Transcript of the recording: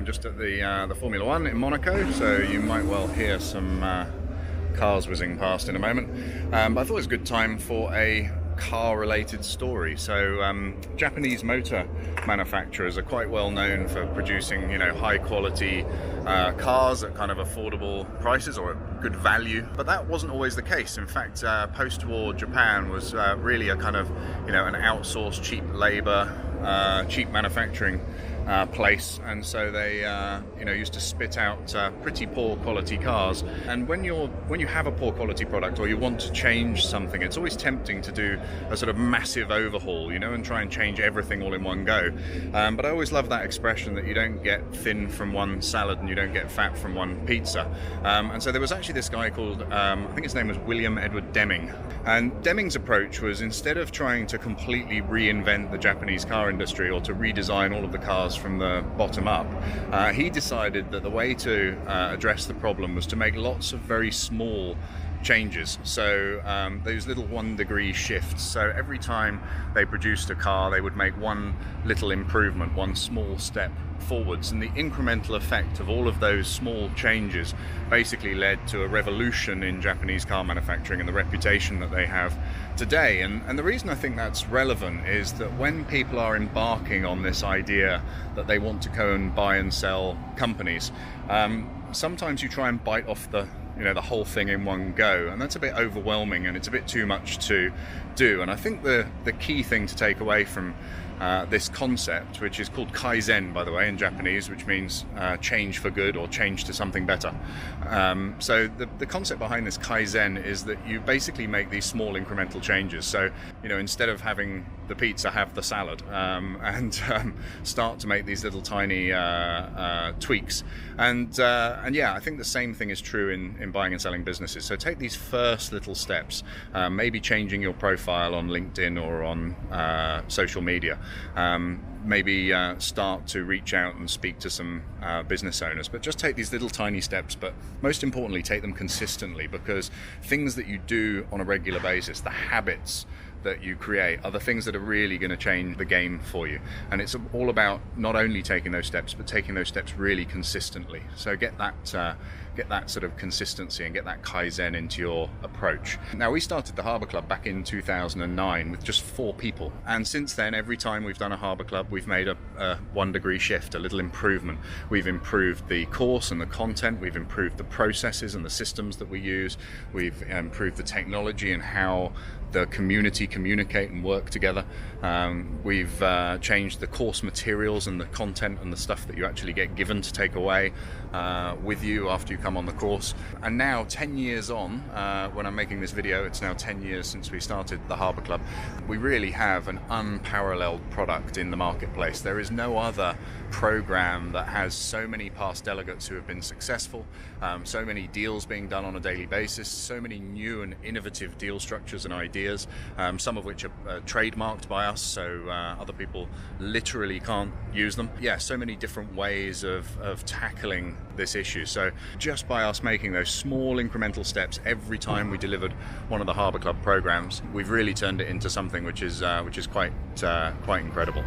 I'm just at the Formula One in Monaco, so you might well hear some cars whizzing past in a moment. But I thought it was a good time for a car-related story. So Japanese motor manufacturers are quite well known for producing, high-quality cars at kind of affordable prices or at good value. But that wasn't always the case. In fact, post-war Japan was really a kind of, an outsourced cheap labor, cheap manufacturing place, and so they used to spit out pretty poor quality cars. And when you have a poor quality product or you want to change something, it's always tempting to do a sort of massive overhaul, and try and change everything all in one go. But I always love that expression that you don't get thin from one salad and you don't get fat from one pizza. And so there was actually this guy called, I think his name was William Edward Deming. And Deming's approach was, instead of trying to completely reinvent the Japanese car industry or to redesign all of the cars from the bottom up, he decided that the way to address the problem was to make lots of very small changes. So those little 1-degree shifts. So every time they produced a car, they would make one little improvement, one small step forwards, and the incremental effect of all of those small changes basically led to a revolution in Japanese car manufacturing and the reputation that they have today. And the reason I think that's relevant is that when people are embarking on this idea that they want to go and buy and sell companies, sometimes you try and bite off the whole thing in one go, and that's a bit overwhelming and it's a bit too much to do. And I think the key thing to take away from this concept, which is called Kaizen, by the way, in Japanese, which means change for good or change to something better. So the concept behind this Kaizen is that you basically make these small incremental changes. So, instead of having the pizza, have the salad, and start to make these little tiny tweaks. And yeah, I think the same thing is true in buying and selling businesses. So take these first little steps, maybe changing your profile on LinkedIn or on social media. Maybe start to reach out and speak to some business owners, but just take these little tiny steps, but most importantly take them consistently, because things that you do on a regular basis, the habits that you create, are the things that are really going to change the game for you. And it's all about not only taking those steps, but taking those steps really consistently. So get that sort of consistency and get that Kaizen into your approach. Now, we started the Harbour Club back in 2009 with just 4 people, and since then, every time we've done a Harbour Club, we've made a 1-degree shift, a little improvement. We've improved the course and the content, we've improved the processes and the systems that we use, we've improved the technology and how the community communicate and work together. We've changed the course materials and the content and the stuff that you actually get given to take away with you after you come on the course. And now, 10 years on, when I'm making this video, it's now 10 years since we started the Harbour Club, we really have an unparalleled product in the marketplace. There is no other program that has so many past delegates who have been successful, so many deals being done on a daily basis, so many new and innovative deal structures and ideas, some of which are trademarked by us, so other people literally can't use them. Yeah, so many different ways of tackling this issue. So just by us making those small incremental steps every time we delivered one of the Harbour Club programs, we've really turned it into something which is quite incredible.